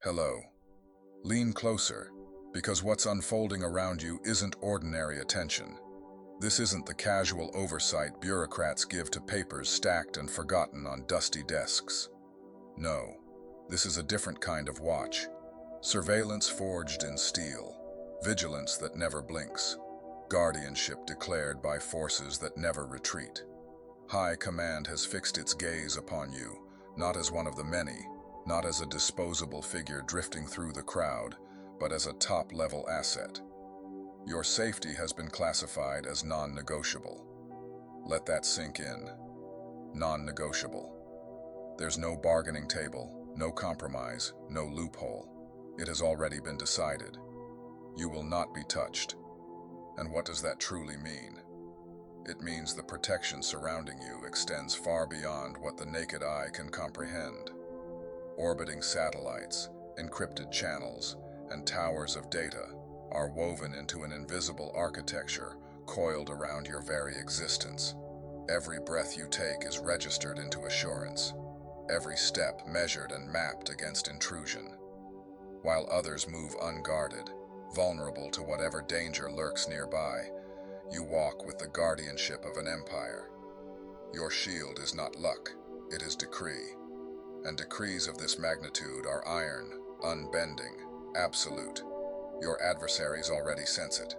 Hello. Lean closer, because what's unfolding around you isn't ordinary attention. This isn't the casual oversight bureaucrats give to papers stacked and forgotten on dusty desks. No, this is a different kind of watch. Surveillance forged in steel, vigilance that never blinks, guardianship declared by forces that never retreat. High Command has fixed its gaze upon you, not as one of the many, not as a disposable figure drifting through the crowd, but as a top-level asset. Your safety has been classified as non-negotiable. Let that sink in. Non-negotiable. There's no bargaining table, no compromise, no loophole. It has already been decided. You will not be touched. And what does that truly mean? It means the protection surrounding you extends far beyond what the naked eye can comprehend. Orbiting satellites, encrypted channels, and towers of data are woven into an invisible architecture coiled around your very existence. Every breath you take is registered into assurance, every step measured and mapped against intrusion. While others move unguarded, vulnerable to whatever danger lurks nearby, you walk with the guardianship of an empire. Your shield is not luck, it is decree. And decrees of this magnitude are iron, unbending, absolute. Your adversaries already sense it.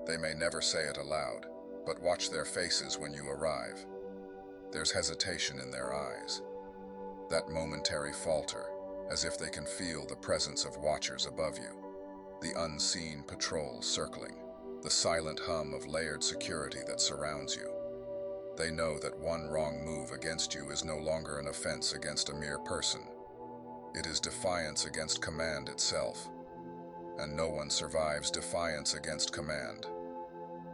They may never say it aloud, but watch their faces when you arrive. There's hesitation in their eyes. That momentary falter, as if they can feel the presence of watchers above you. The unseen patrol circling, the silent hum of layered security that surrounds you. They know that one wrong move against you is no longer an offense against a mere person. It is defiance against command itself. And no one survives defiance against command.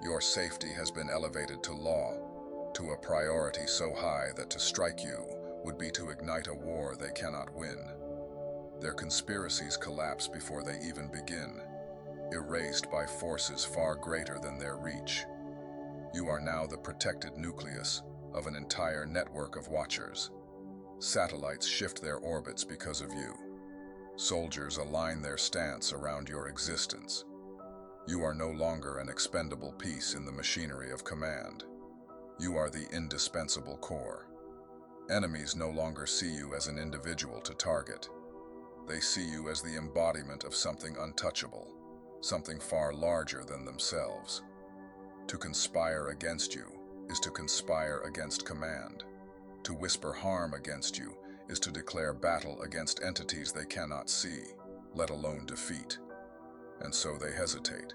Your safety has been elevated to law, to a priority so high that to strike you would be to ignite a war they cannot win. Their conspiracies collapse before they even begin, erased by forces far greater than their reach. You are now the protected nucleus of an entire network of watchers. Satellites shift their orbits because of you. Soldiers align their stance around your existence. You are no longer an expendable piece in the machinery of command. You are the indispensable core. Enemies no longer see you as an individual to target. They see you as the embodiment of something untouchable, something far larger than themselves. To conspire against you is to conspire against command. To whisper harm against you is to declare battle against entities they cannot see, let alone defeat. And so they hesitate.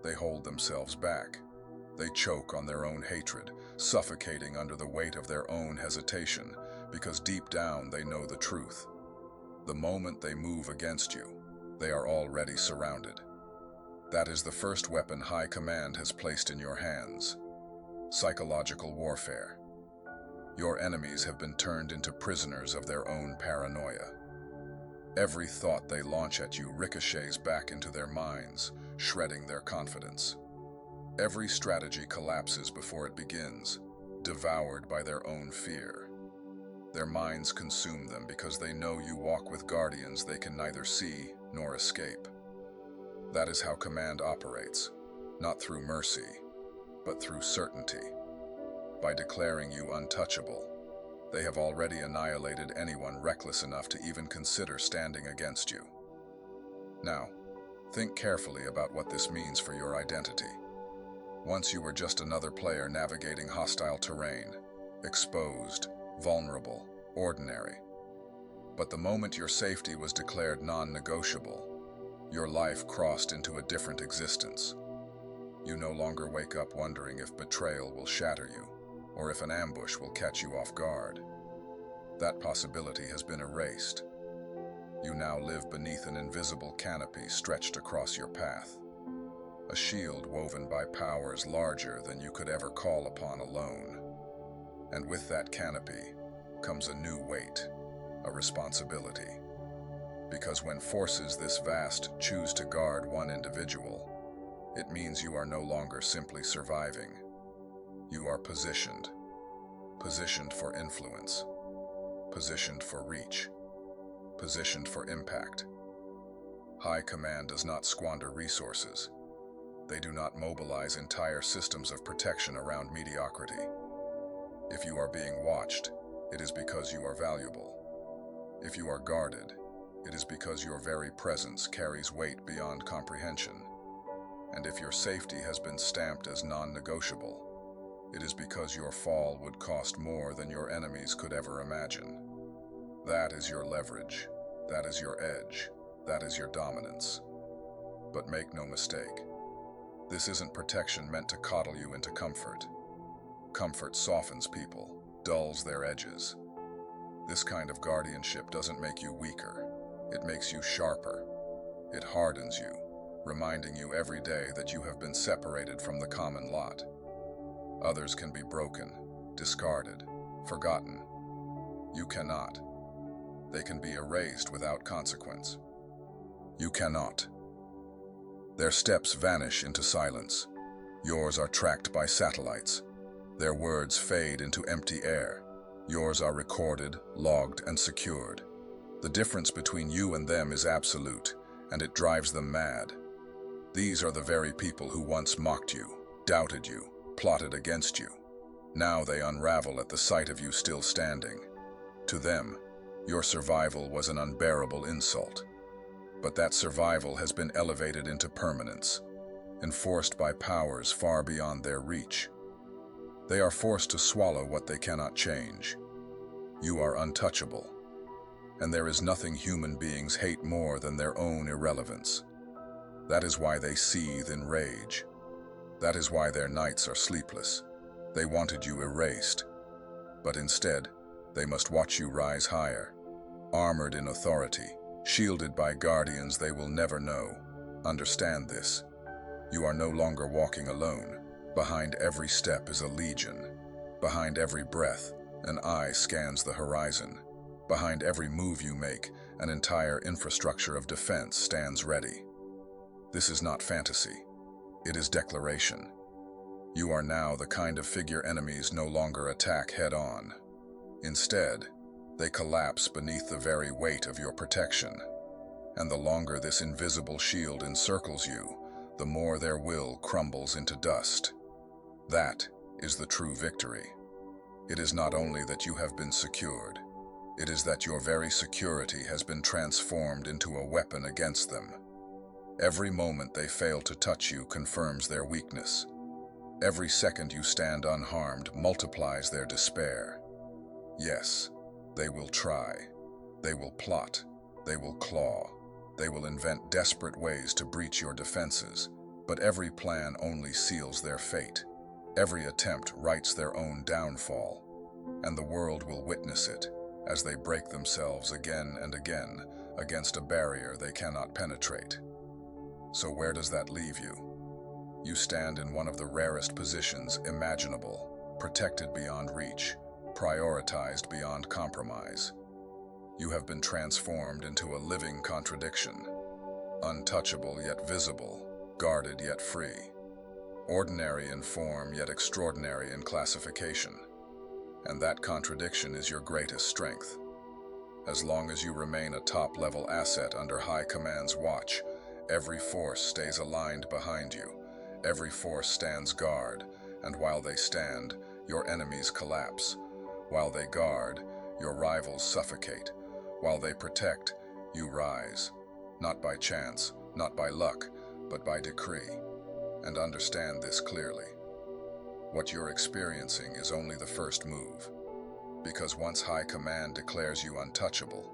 They hold themselves back. They choke on their own hatred, suffocating under the weight of their own hesitation, because deep down they know the truth. The moment they move against you, they are already surrounded. That is the first weapon High Command has placed in your hands: psychological warfare. Your enemies have been turned into prisoners of their own paranoia. Every thought they launch at you ricochets back into their minds, shredding their confidence. Every strategy collapses before it begins, devoured by their own fear. Their minds consume them because they know you walk with guardians they can neither see nor escape. That is how command operates, not through mercy, but through certainty. By declaring you untouchable, they have already annihilated anyone reckless enough to even consider standing against you. Now, think carefully about what this means for your identity. Once you were just another player navigating hostile terrain, exposed, vulnerable, ordinary. But the moment your safety was declared non-negotiable, your life crossed into a different existence. You no longer wake up wondering if betrayal will shatter you, or if an ambush will catch you off guard. That possibility has been erased. You now live beneath an invisible canopy stretched across your path. A shield woven by powers larger than you could ever call upon alone. And with that canopy comes a new weight, a responsibility. Because when forces this vast choose to guard one individual, it means you are no longer simply surviving. You are positioned for influence, positioned for reach, positioned for impact. High Command does not squander resources. They do not mobilize entire systems of protection around mediocrity. If you are being watched, it is because you are valuable. If you are guarded, it is because your very presence carries weight beyond comprehension. And if your safety has been stamped as non-negotiable, it is because your fall would cost more than your enemies could ever imagine. That is your leverage. That is your edge. That is your dominance. But make no mistake, this isn't protection meant to coddle you into comfort. Comfort softens people, dulls their edges. This kind of guardianship doesn't make you weaker. It makes you sharper. It hardens you, reminding you every day that you have been separated from the common lot. Others can be broken, discarded, forgotten. You cannot. They can be erased without consequence. You cannot. Their steps vanish into silence. Yours are tracked by satellites. Their words fade into empty air. Yours are recorded, logged, and secured. The difference between you and them is absolute, and it drives them mad. These are the very people who once mocked you, doubted you, plotted against you. Now they unravel at the sight of you still standing. To them, your survival was an unbearable insult. But that survival has been elevated into permanence, enforced by powers far beyond their reach. They are forced to swallow what they cannot change. You are untouchable, and there is nothing human beings hate more than their own irrelevance. That is why they seethe in rage. That is why their nights are sleepless. They wanted you erased, but instead, they must watch you rise higher, armored in authority, shielded by guardians they will never know. Understand this. You are no longer walking alone. Behind every step is a legion. Behind every breath, an eye scans the horizon. Behind every move you make, an entire infrastructure of defense stands ready. This is not fantasy. It is declaration. You are now the kind of figure enemies no longer attack head-on. Instead, they collapse beneath the very weight of your protection. And the longer this invisible shield encircles you, the more their will crumbles into dust. That is the true victory. It is not only that you have been secured, it is that your very security has been transformed into a weapon against them. Every moment they fail to touch you confirms their weakness. Every second you stand unharmed multiplies their despair. Yes, they will try. They will plot. They will claw. They will invent desperate ways to breach your defenses, but every plan only seals their fate. Every attempt writes their own downfall, and the world will witness it as they break themselves again and again against a barrier they cannot penetrate. So where does that leave you? You stand in one of the rarest positions imaginable, protected beyond reach, prioritized beyond compromise. You have been transformed into a living contradiction, untouchable yet visible, guarded yet free, ordinary in form yet extraordinary in classification. And that contradiction is your greatest strength. As long as you remain a top-level asset under High Command's watch, every force stays aligned behind you. Every force stands guard, and while they stand, your enemies collapse. While they guard, your rivals suffocate. While they protect, you rise. Not by chance, not by luck, but by decree. And understand this clearly. What you're experiencing is only the first move. Because once High Command declares you untouchable,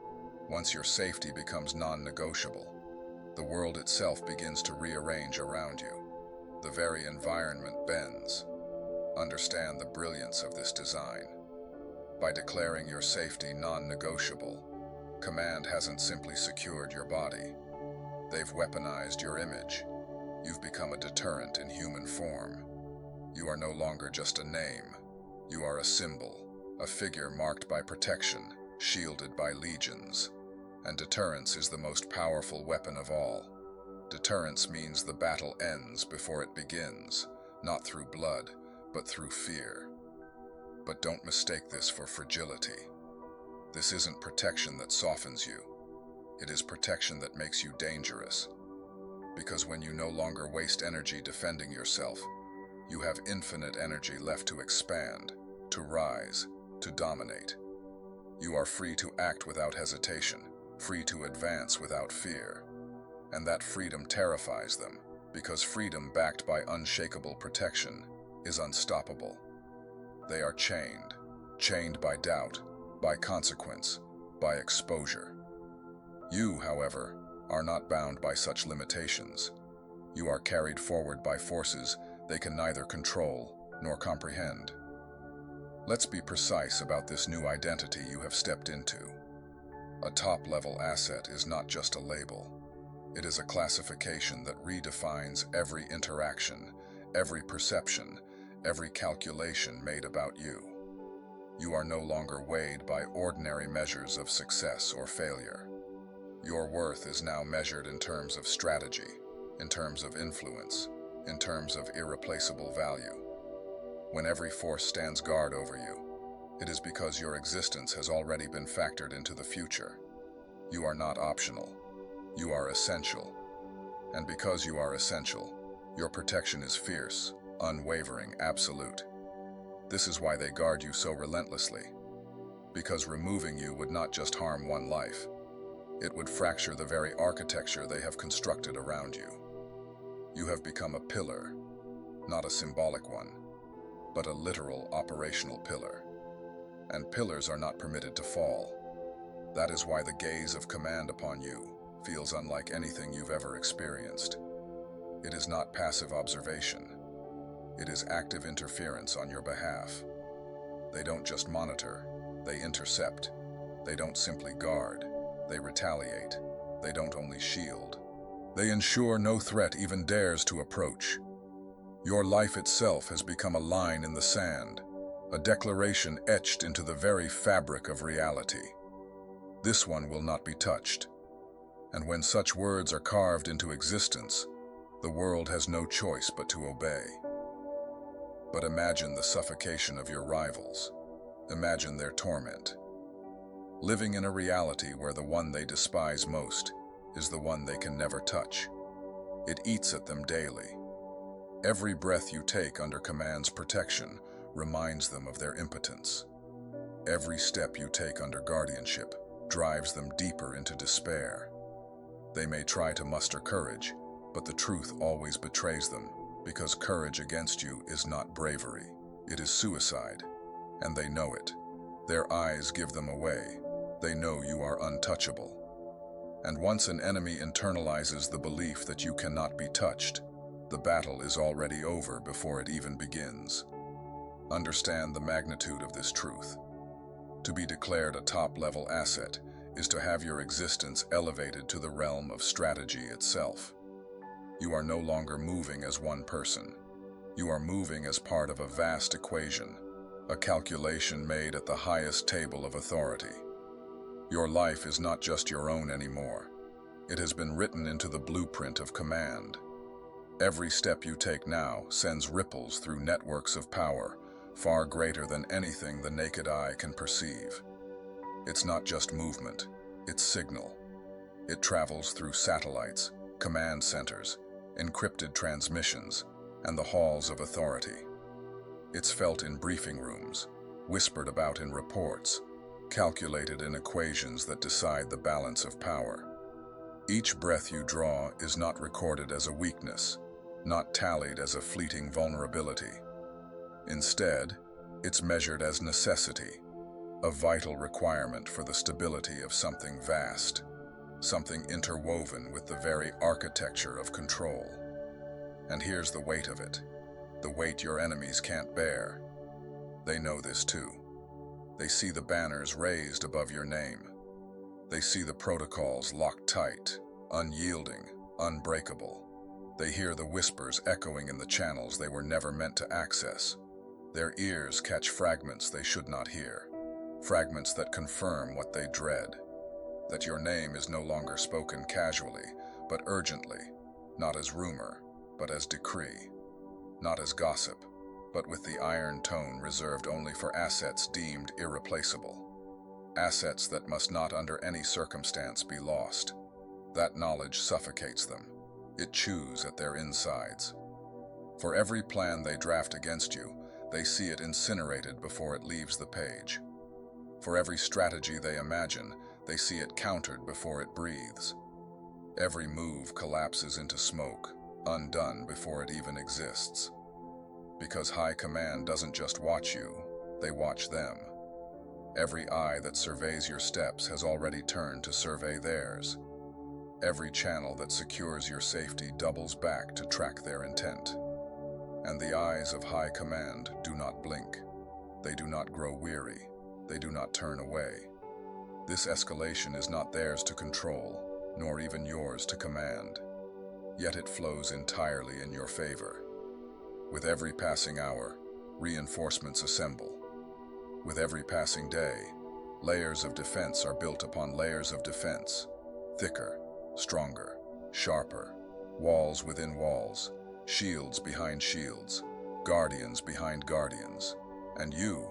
once your safety becomes non-negotiable, the world itself begins to rearrange around you. The very environment bends. Understand the brilliance of this design. By declaring your safety non-negotiable, Command hasn't simply secured your body. They've weaponized your image. You've become a deterrent in human form. You are no longer just a name. You are a symbol, a figure marked by protection, shielded by legions. And deterrence is the most powerful weapon of all. Deterrence means the battle ends before it begins, not through blood, but through fear. But don't mistake this for fragility. This isn't protection that softens you. It is protection that makes you dangerous. Because when you no longer waste energy defending yourself, you have infinite energy left to expand, to rise, to dominate. You are free to act without hesitation, free to advance without fear. And that freedom terrifies them, because freedom backed by unshakable protection is unstoppable. They are chained by doubt, by consequence, by exposure. You, however, are not bound by such limitations. You are carried forward by forces they can neither control nor comprehend. Let's be precise about this new identity you have stepped into. A top-level asset is not just a label. It is a classification that redefines every interaction, every perception, every calculation made about you. You are no longer weighed by ordinary measures of success or failure. Your worth is now measured in terms of strategy, in terms of influence, in terms of irreplaceable value. When every force stands guard over you, it is because your existence has already been factored into the future. You are not optional. You are essential. And because you are essential, your protection is fierce, unwavering, absolute. This is why they guard you so relentlessly. Because removing you would not just harm one life, it would fracture the very architecture they have constructed around you. You have become a pillar, not a symbolic one, but a literal operational pillar. And pillars are not permitted to fall. That is why the gaze of command upon you feels unlike anything you've ever experienced. It is not passive observation. It is active interference on your behalf. They don't just monitor, they intercept. They don't simply guard, they retaliate. They don't only shield. They ensure no threat even dares to approach. Your life itself has become a line in the sand, a declaration etched into the very fabric of reality. This one will not be touched. And when such words are carved into existence, the world has no choice but to obey. But imagine the suffocation of your rivals. Imagine their torment. Living in a reality where the one they despise most is the one they can never touch. It eats at them daily. Every breath you take under command's protection reminds them of their impotence. Every step you take under guardianship drives them deeper into despair. They may try to muster courage, but the truth always betrays them, because courage against you is not bravery, it is suicide, and they know it. Their eyes give them away. They know you are untouchable. And once an enemy internalizes the belief that you cannot be touched, the battle is already over before it even begins. Understand the magnitude of this truth. To be declared a top-level asset is to have your existence elevated to the realm of strategy itself. You are no longer moving as one person. You are moving as part of a vast equation, a calculation made at the highest table of authority. Your life is not just your own anymore. It has been written into the blueprint of command. Every step you take now sends ripples through networks of power, far greater than anything the naked eye can perceive. It's not just movement, it's signal. It travels through satellites, command centers, encrypted transmissions, and the halls of authority. It's felt in briefing rooms, whispered about in reports, calculated in equations that decide the balance of power. Each breath you draw is not recorded as a weakness, not tallied as a fleeting vulnerability. Instead, it's measured as necessity, a vital requirement for the stability of something vast, something interwoven with the very architecture of control. And here's the weight of it, the weight your enemies can't bear. They know this too. They see the banners raised above your name. They see the protocols locked tight, unyielding, unbreakable. They hear the whispers echoing in the channels they were never meant to access. Their ears catch fragments they should not hear, fragments that confirm what they dread. That your name is no longer spoken casually, but urgently, not as rumor, but as decree, not as gossip, but with the iron tone reserved only for assets deemed irreplaceable. assets that must not under any circumstance be lost. That knowledge suffocates them. It chews at their insides. For every plan they draft against you, they see it incinerated before it leaves the page. For every strategy they imagine, they see it countered before it breathes. Every move collapses into smoke, undone before it even exists. Because high command doesn't just watch you, they watch them. Every eye that surveys your steps has already turned to survey theirs. Every channel that secures your safety doubles back to track their intent. And the eyes of high command do not blink. They do not grow weary. They do not turn away. This escalation is not theirs to control, nor even yours to command. Yet it flows entirely in your favor. With every passing hour, reinforcements assemble. With every passing day, layers of defense are built upon layers of defense, thicker, stronger, sharper, walls within walls, shields behind shields, guardians behind guardians. And you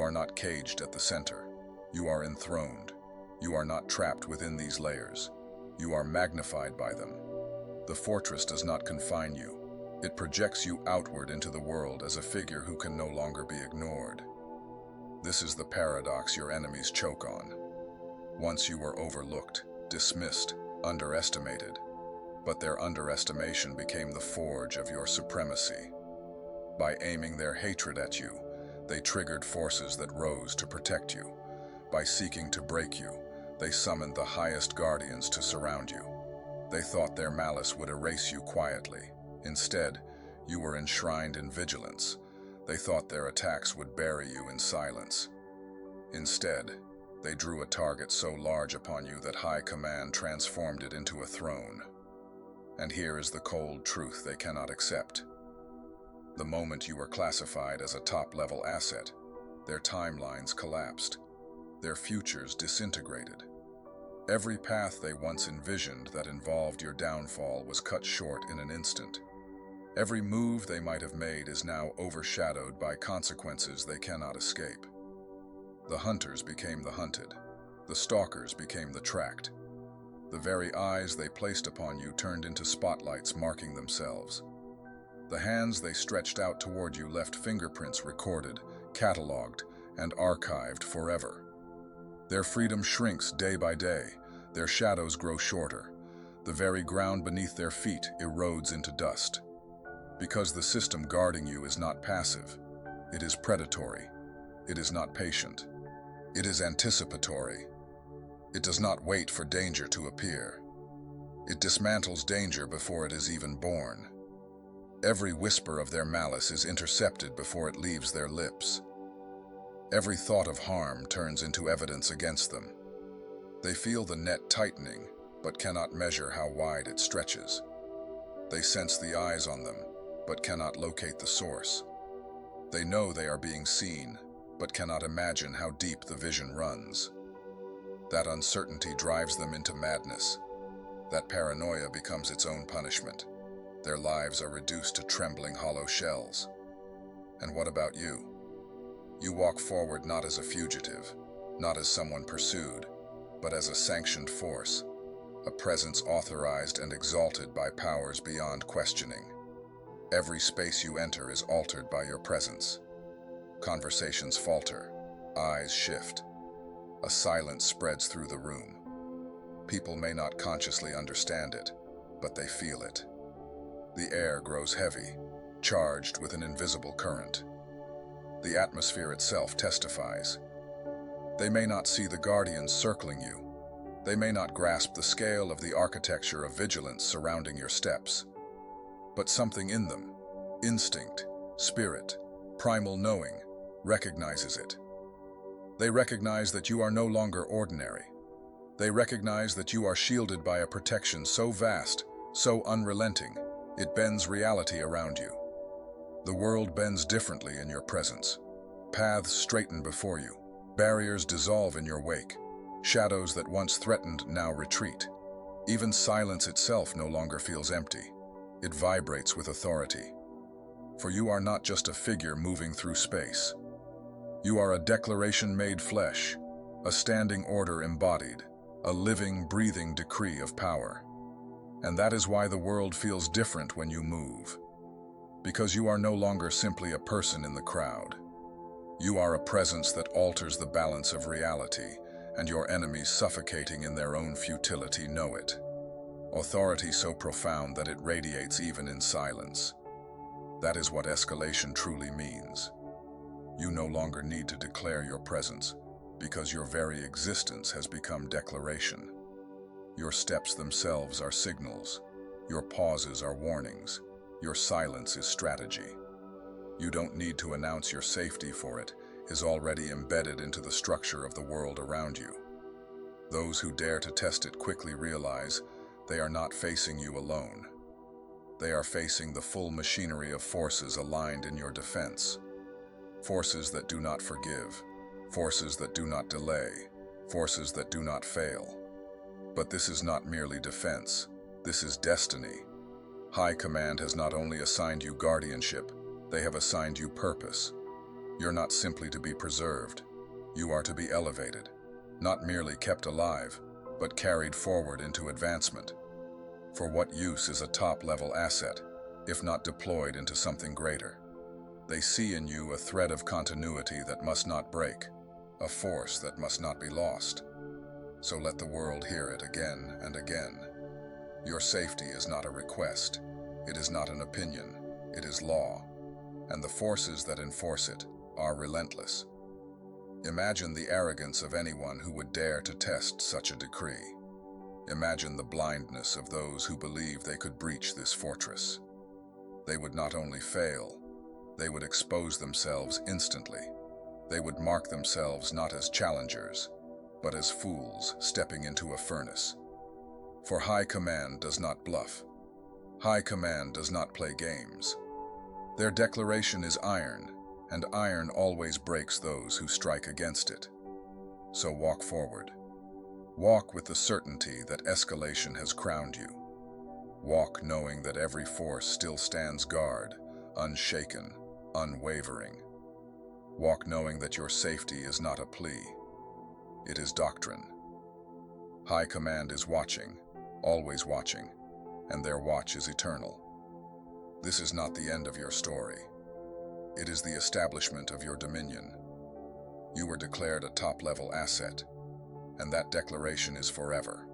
are not caged at the center. You are enthroned. You are not trapped within these layers. You are magnified by them. The fortress does not confine you. It projects you outward into the world as a figure who can no longer be ignored. This is the paradox your enemies choke on. Once you were overlooked, dismissed, underestimated, but their underestimation became the forge of your supremacy. By aiming their hatred at you, they triggered forces that rose to protect you. By seeking to break you, they summoned the highest guardians to surround you. They thought their malice would erase you quietly. Instead, you were enshrined in vigilance. They thought their attacks would bury you in silence. Instead, they drew a target so large upon you that high command transformed it into a throne. And here is the cold truth they cannot accept. The moment you were classified as a top-level asset, their timelines collapsed. Their futures disintegrated. Every path they once envisioned that involved your downfall was cut short in an instant. Every move they might have made is now overshadowed by consequences they cannot escape. The hunters became the hunted. The stalkers became the tracked. The very eyes they placed upon you turned into spotlights marking themselves. The hands they stretched out toward you left fingerprints recorded, cataloged, and archived forever. Their freedom shrinks day by day. Their shadows grow shorter. The very ground beneath their feet erodes into dust. Because the system guarding you is not passive. It is predatory. It is not patient. It is anticipatory. It does not wait for danger to appear. It dismantles danger before it is even born. Every whisper of their malice is intercepted before it leaves their lips. Every thought of harm turns into evidence against them. They feel the net tightening, but cannot measure how wide it stretches. They sense the eyes on them, but cannot locate the source. They know they are being seen, but cannot imagine how deep the vision runs. That uncertainty drives them into madness. That paranoia becomes its own punishment. Their lives are reduced to trembling hollow shells. And what about you? You walk forward not as a fugitive, not as someone pursued, but as a sanctioned force, a presence authorized and exalted by powers beyond questioning. Every space you enter is altered by your presence. Conversations falter, eyes shift. A silence spreads through the room. People may not consciously understand it, but they feel it. The air grows heavy, charged with an invisible current. The atmosphere itself testifies. They may not see the guardians circling you. They may not grasp the scale of the architecture of vigilance surrounding your steps. But something in them, instinct, spirit, primal knowing, recognizes it. They recognize that you are no longer ordinary. They recognize that you are shielded by a protection so vast, so unrelenting, it bends reality around you. The world bends differently in your presence. Paths straighten before you. Barriers dissolve in your wake. Shadows that once threatened now retreat. Even silence itself no longer feels empty. It vibrates with authority. For you are not just a figure moving through space. You are a declaration made flesh, a standing order embodied, a living, breathing decree of power. And that is why the world feels different when you move. Because you are no longer simply a person in the crowd. You are a presence that alters the balance of reality, and your enemies suffocating in their own futility know it. Authority so profound that it radiates even in silence. That is what escalation truly means. You no longer need to declare your presence, because your very existence has become declaration. Your steps themselves are signals. Your pauses are warnings. Your silence is strategy. You don't need to announce your safety, for it is already embedded into the structure of the world around you. Those who dare to test it quickly realize they are not facing you alone. They are facing the full machinery of forces aligned in your defense. Forces that do not forgive, forces that do not delay, forces that do not fail. But this is not merely defense, this is destiny. High Command has not only assigned you guardianship, they have assigned you purpose. You're not simply to be preserved, you are to be elevated, not merely kept alive, but carried forward into advancement. For what use is a top-level asset, if not deployed into something greater? They see in you a thread of continuity that must not break, a force that must not be lost. So let the world hear it again and again. Your safety is not a request, it is not an opinion, it is law, and the forces that enforce it are relentless. Imagine the arrogance of anyone who would dare to test such a decree. Imagine the blindness of those who believe they could breach this fortress. They would not only fail, they would expose themselves instantly. They would mark themselves not as challengers, but as fools stepping into a furnace. For High Command does not bluff. High Command does not play games. Their declaration is iron, and iron always breaks those who strike against it. So walk forward. Walk with the certainty that escalation has crowned you. Walk knowing that every force still stands guard, unshaken, unwavering. Walk knowing that your safety is not a plea. It is doctrine. High Command is watching, always watching, and their watch is eternal. This is not the end of your story. It is the establishment of your dominion. You were declared a top-level asset, and that declaration is forever.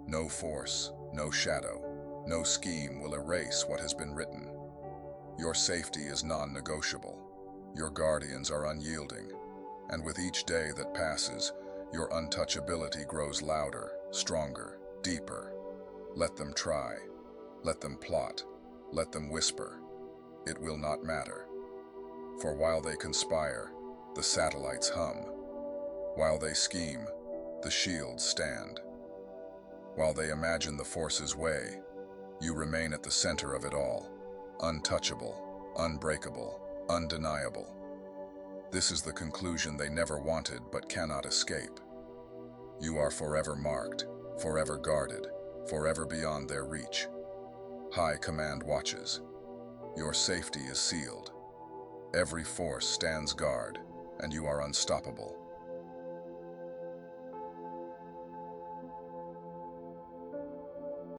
No force, no shadow, no scheme will erase what has been written. Your safety is non-negotiable. Your guardians are unyielding, and with each day that passes, your untouchability grows louder, stronger, deeper. Let them try. Let them plot. Let them whisper. It will not matter. For while they conspire, the satellites hum. While they scheme, the shields stand. While they imagine the forces way, you remain at the center of it all, untouchable, unbreakable, undeniable. This is the conclusion they never wanted but cannot escape. You are forever marked, forever guarded, forever beyond their reach. High Command watches. Your safety is sealed. Every force stands guard, and you are unstoppable.